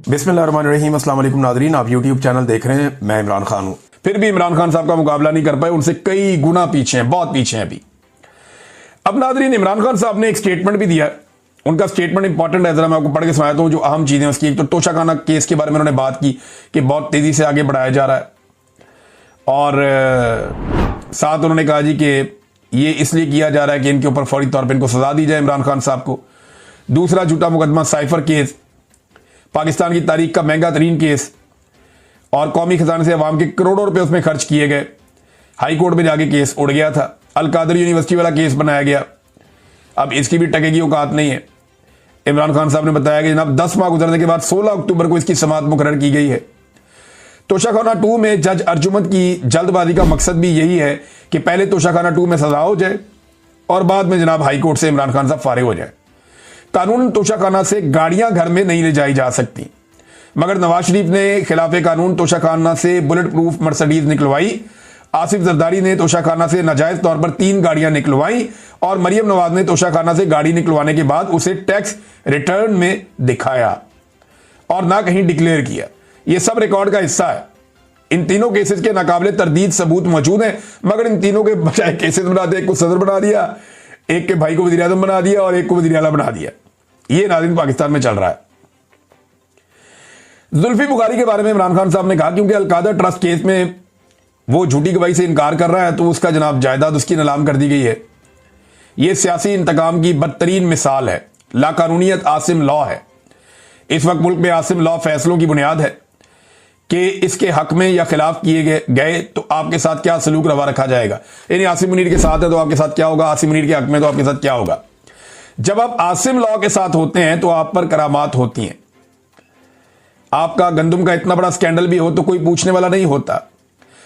बिस्मिल्लाहिर्रहमानिर्रहीम, अस्सलाम वालेकुम नादरीन। आप यूट्यूब चैनल देख रहे हैं, मैं इमरान खान हूं। फिर भी इमरान खान साहब का मुकाबला नहीं कर पाए, उनसे कई गुना पीछे हैं, बहुत पीछे हैं अभी। अब नादरीन, इमरान खान साहब ने एक स्टेटमेंट भी दिया। उनका स्टेटमेंट इंपॉर्टेंट है, जरा मैं आपको पढ़ के सुनाता हूं जो अहम चीजें उसकी। एक तो तोशाखाना केस के बारे में उन्होंने बात की कि बहुत तेजी से आगे बढ़ाया जा रहा है, और साथ उन्होंने कहा जी कि ये इसलिए किया जा रहा है कि इनके ऊपर फौरी तौर पर इनको सजा दी जाए, इमरान खान साहब को। दूसरा, झूठा मुकदमा साइफर केस, पाकिस्तान की तारीख का महंगा तरीन केस, और कौमी खजाने से अवाम के करोड़ों रुपए उसमें खर्च किए गए। हाई कोर्ट में जाके केस उड़ गया था। अल कादर यूनिवर्सिटी वाला केस बनाया गया, अब इसकी भी टके की औकात नहीं है। इमरान खान साहब ने बताया कि जनाब 10 माह गुजरने के बाद 16 अक्टूबर को इसकी समाअत मुकर्रर की गई है। तोशाखाना 2 में जज अर्जुमंद की जल्दबाजी का मकसद भी यही है कि पहले तोशाखाना 2 में सजा हो जाए और बाद में जनाब हाई कोर्ट से इमरान खान साहब फारिग हो जाए। कानून तोशाखाना से गाड़ियां घर में नहीं ले जाई जा सकती, मगर नवाज शरीफ ने खिलाफे कानून तोशाखाना से बुलेट प्रूफ मर्सिडीज निकलवाई। आसिफ जरदारी ने तोशाखाना से नाजायज तौर पर 3 गाड़ियां निकलवाई, और मरियम नवाज ने तोशाखाना से गाड़ी निकलवाने के बाद उसे टैक्स रिटर्न में दिखाया और ना कहीं डिक्लेयर किया। यह सब रिकॉर्ड का हिस्सा है। इन तीनों केसेस के नाकाबिले तरदीद सबूत मौजूद हैं, मगर इन तीनों के बजाय केसेस बना दिए, एक को सदर बना दिया, एक के भाई को वज़ीर आज़म बना दिया और एक को वज़ीर आला बना दिया। ये नाज़रीन पाकिस्तान में चल रहा है। जुल्फी बुखारी के बारे में इमरान खान साहब ने कहा क्योंकि अल कादर ट्रस्ट केस में वो झूठी गवाही से इनकार कर रहा है, तो उसका जनाब जायदाद उसकी नीलाम कर दी गई है। यह सियासी इंतकाम की बदतरीन मिसाल है। लाकानूनियत आसिम लॉ है। इस वक्त मुल्क में आसिम लॉ फैसलों की बुनियाद है कि इसके हक में या खिलाफ किए गए तो आपके साथ क्या सलूक रवा रखा जाएगा। यानी आसिम मुनीर के साथ है तो आपके साथ क्या होगा, आसिम मुनीर के हक में तो आपके साथ क्या होगा। जब आप आसिम लॉ के साथ होते हैं तो आप पर करामात होती हैं। आपका गंदम का इतना बड़ा स्कैंडल भी हो तो कोई पूछने वाला नहीं होता।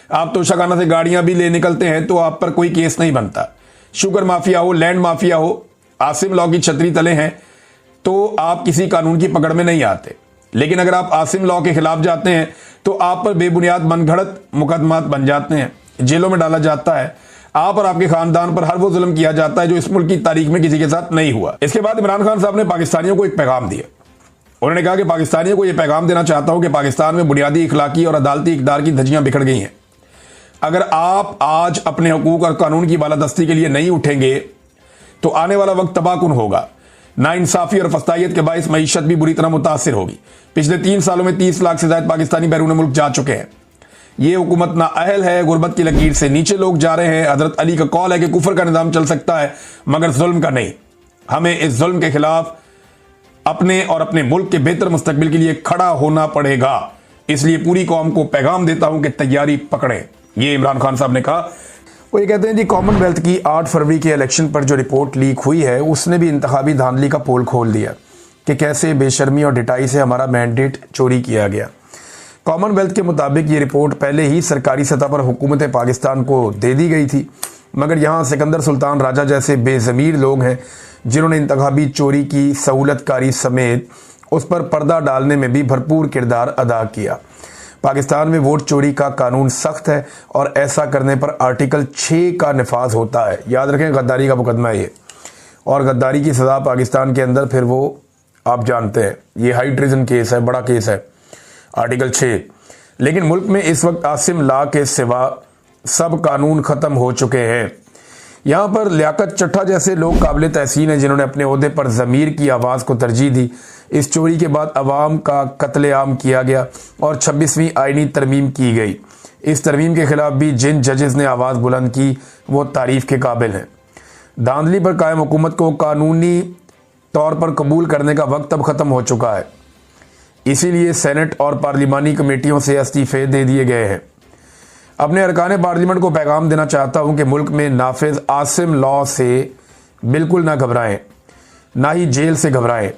आप तोशाखाना से गाड़ियां भी ले निकलते हैं तो आप पर कोई केस नहीं बनता। शुगर माफिया हो, लैंड माफिया हो, आसिम लॉ की छतरी तले हैं तो आप किसी कानून की पकड़ में नहीं आते। लेकिन अगर आप आसिम लॉ के खिलाफ जाते हैं तो आप पर बेबुनियाद मनगढ़ंत मुकदमात बन जाते हैं, जेलों में डाला जाता है। आप और आपके खानदान पर हर वो जुल्म किया जाता है जो इस मुल्क की तारीख में किसी के साथ नहीं हुआ। इसके बाद इमरान खान साहब ने पाकिस्तानियों को एक पैगाम दिया। उन्होंने कहा कि पाकिस्तानियों को यह पैगाम देना चाहता हूं कि पाकिस्तान में बुनियादी इखलाकी और अदालती इक़दार की धज्जियां बिखर गई हैं। अगर आप आज अपने हुकूक और कानून की बालादस्ती के लिए नहीं उठेंगे तो आने वाला वक्त तबाहकुन होगा। नाइंसाफी और फस्तायत के बायस मईशत भी बुरी तरह मुतासिर होगी। पिछले 3 सालों में 30 लाख से ज्यादा पाकिस्तानी बैरून मुल्क जा चुके हैं। यह हुकूमत नाअहल है, गुर्बत की लकीर से नीचे लोग जा रहे हैं। हजरत अली का कौल है कि कुफर का निजाम चल सकता है मगर जुल्म का नहीं। हमें इस जुल्म के खिलाफ अपने और अपने मुल्क के बेहतर मुस्तकबिल के लिए खड़ा होना पड़ेगा। इसलिए पूरी कौम को पैगाम देता हूं कि तैयारी पकड़ें। ये इमरान खान साहब ने कहा। वो ये कहते हैं जी, कॉमनवेल्थ की 8 फरवरी के इलेक्शन पर जो रिपोर्ट लीक हुई है उसने भी इंतखाबी धांधली का पोल खोल दिया कि कैसे बेशर्मी और डिटाई से हमारा मैंडेट चोरी किया गया। कॉमनवेल्थ के मुताबिक ये रिपोर्ट पहले ही सरकारी सतह पर हुकूमत पाकिस्तान को दे दी गई थी, मगर यहाँ सिकंदर सुल्तान राजा जैसे बेज़मीर लोग हैं जिन्होंने इंतखाबी चोरी की सहूलतकारी समेत उस पर पर्दा डालने में भी भरपूर किरदार अदा किया। पाकिस्तान में वोट चोरी का कानून सख्त है और ऐसा करने पर आर्टिकल 6 का नफाज होता है। याद रखें, गद्दारी का मुकदमा है ये, और गद्दारी की सज़ा पाकिस्तान के अंदर फिर वो आप जानते हैं, ये हाई ट्रिजन केस है, बड़ा केस है, आर्टिकल 6। लेकिन मुल्क में इस वक्त आसिम लॉ के सिवा सब कानून ख़त्म हो चुके हैं। यहाँ पर लियाकत चट्टा जैसे लोग काबिल तहसीन हैं जिन्होंने अपने ओहदे पर ज़मीर की आवाज़ को तरजीह दी। इस चोरी के बाद अवाम का कत्लेआम किया गया और 26वीं आईनी तरमीम की गई। इस तरमीम के खिलाफ भी जिन जजेस ने आवाज़ बुलंद की वो तारीफ़ के काबिल हैं। धांधली पर कायम हुकूमत को कानूनी तौर पर कबूल करने का वक्त अब ख़त्म हो चुका है। इसीलिए सेनेट और पार्लिमानी कमेटियों से इस्तीफ़े दे दिए गए हैं। अपने अरकान पार्लियामेंट को पैगाम देना चाहता हूं कि मुल्क में नाफिज आसिम लॉ से बिल्कुल ना घबराएं, ना ही जेल से घबराएं।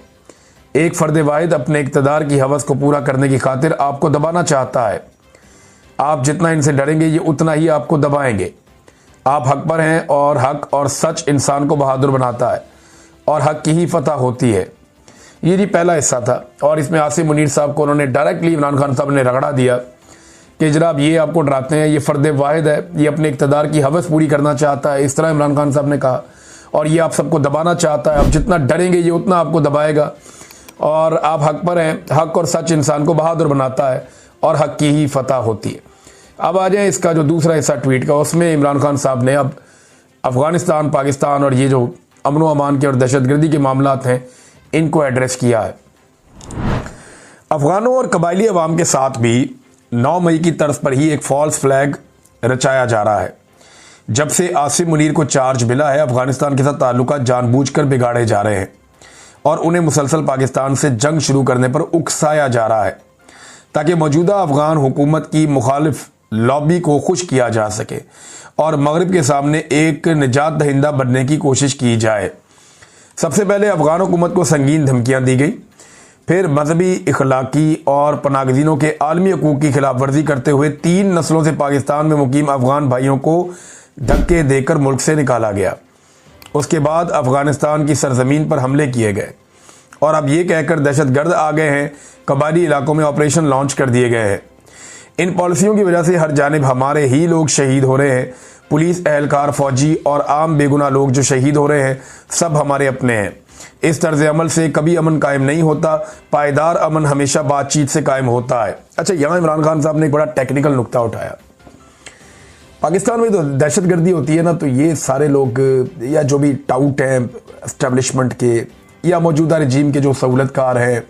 एक फर्द वाहिद अपने इक़्तिदार की हवस को पूरा करने की खातिर आपको दबाना चाहता है। आप जितना इनसे डरेंगे ये उतना ही आपको दबाएंगे। आप हक पर हैं और हक और सच इंसान को बहादुर बनाता है और हक की ही फतह होती है। ये जी पहला हिस्सा था, और इसमें आसिम मुनीर साहब को उन्होंने डायरेक्टली इमरान खान साहब ने रगड़ा दिया कि जनाब ये आपको डराते हैं, ये फर्द वाहिद है, ये अपने इक़्तिदार की हवस पूरी करना चाहता है। इस तरह इमरान खान साहब ने कहा, और ये आप सबको दबाना चाहता है। आप जितना डरेंगे ये उतना आपको दबाएगा। और आप हक पर हैं। हक और सच इंसान को बहादुर बनाता है और हक की ही फतह होती है। अब आ जाए इसका जो दूसरा हिस्सा ट्वीट का, उसमें इमरान खान साहब ने अब अफगानिस्तान, पाकिस्तान और ये जो अमन व अमान के और दहशतगर्दी के मामलात हैं इनको एड्रेस किया है। अफगानों और कबायली अवाम के साथ भी 9 मई की तर्ज पर ही एक फॉल्स फ्लैग रचाया जा रहा है। जब से आसिम मुनीर को चार्ज मिला है, अफगानिस्तान के साथ ताल्लुकात जानबूझकर बिगाड़े जा रहे हैं और उन्हें मुसलसल पाकिस्तान से जंग शुरू करने पर उकसाया जा रहा है ताकि मौजूदा अफगान हुकूमत की मुखालिफ लॉबी को खुश किया जा सके और मगरिब के सामने एक निजात दहिंदा बनने की कोशिश की जाए। सबसे पहले अफगान हुकूमत को संगीन धमकियां दी गई, फिर मजहबी, इखलाकी और पनागजीनों के आलमी हकूक की खिलाफ वर्जी करते हुए 3 नस्लों से पाकिस्तान में मुकीम अफगान भाइयों को धक्के देकर मुल्क से निकाला गया। उसके बाद अफगानिस्तान की सरजमीन पर हमले किए गए और अब ये कहकर दहशतगर्द आ गए हैं, कबायली इलाकों में ऑपरेशन लॉन्च कर दिए गए हैं। इन पॉलिसियों की वजह से हर जानिब हमारे ही लोग शहीद हो रहे हैं। पुलिस एहलकार, फौजी और आम बेगुनाह लोग जो शहीद हो रहे हैं सब हमारे अपने हैं। इस तर्ज अमल से कभी अमन कायम नहीं होता। पायदार अमन हमेशा बातचीत से कायम होता है। अच्छा, यहाँ इमरान खान साहब ने एक बड़ा टेक्निकल नुक्ता उठाया। पाकिस्तान में तो दहशतगर्दी होती है ना, तो ये सारे लोग या जो भी टाउट हैं एस्टेब्लिशमेंट के या मौजूदा रजीम के जो सहूलतकार हैं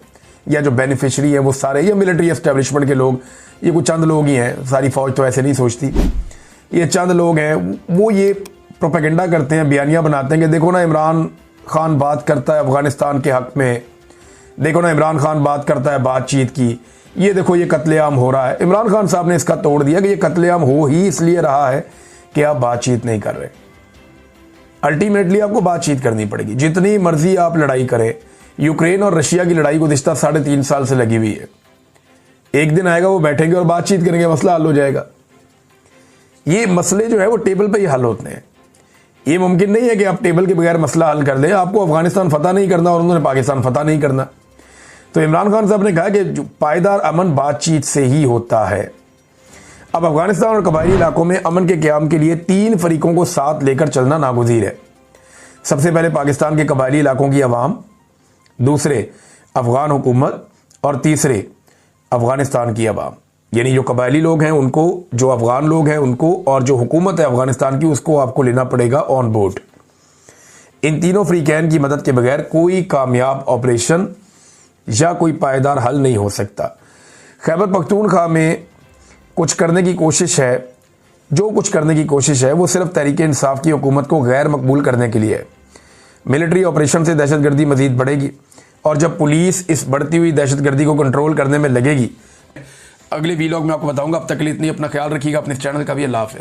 या जो बेनिफिशरी हैं वो सारे, या मिलिट्री एस्टेब्लिशमेंट के लोग, ये कुछ चंद लोग ही हैं, सारी फौज तो ऐसे नहीं सोचती। ये चंद लोग हैं, वो ये प्रोपेगेंडा करते हैं, बयानियाँ बनाते हैं कि देखो ना इमरान खान बात करता है अफगानिस्तान के हक में, देखो ना इमरान खान बात करता है बातचीत की, ये देखो ये कत्लेआम हो रहा है। इमरान खान साहब ने इसका तोड़ दिया कि ये कत्लेआम हो ही इसलिए रहा है कि आप बातचीत नहीं कर रहे। अल्टीमेटली आपको बातचीत करनी पड़ेगी, जितनी मर्जी आप लड़ाई करें। यूक्रेन और रशिया की लड़ाई गुज़िश्ता 3.5 साल से लगी हुई है। एक दिन आएगा वो बैठेंगे और बातचीत करेंगे, मसला हल हो जाएगा। ये मसले जो है वो टेबल पे ही हल होते हैं। ये मुमकिन नहीं है कि आप टेबल के बगैर मसला हल कर दें। आपको अफगानिस्तान फतह नहीं करना और उन्होंने पाकिस्तान फतह नहीं करना। तो इमरान खान साहब ने कहा कि जो पायदार अमन बातचीत से ही होता है। अब अफगानिस्तान और कबायली इलाकों में अमन के क़याम के लिए 3 फरीकों को साथ लेकर चलना नागुज़ीर है। सबसे पहले पाकिस्तान के कबायली इलाकों की अवाम, दूसरे अफगान हुकूमत और तीसरे अफगानिस्तान की अवाम। यानी जो कबायली लोग हैं उनको, जो अफगान लोग हैं उनको, और जो हुकूमत है अफगानिस्तान की उसको आपको लेना पड़ेगा ऑन बोर्ड। इन तीनों फ्रीकैन की मदद के बगैर कोई कामयाब ऑपरेशन या कोई पायदार हल नहीं हो सकता। खैबर पख्तूनख्वा में कुछ करने की कोशिश है, जो कुछ करने की कोशिश है वो सिर्फ तहरीक इंसाफ की हुकूमत को गैर मकबूल करने के लिए है। मिलिट्री ऑपरेशन से दहशतगर्दी मजीद बढ़ेगी और जब पुलिस इस बढ़ती हुई दहशतगर्दी को कंट्रोल करने में लगेगी। अगले वीलॉग में आपको बताऊंगा। अब तक के लिए इतनी, अपना ख्याल रखिएगा, अपने चैनल का भी। अल्लाह हाफ़िज़।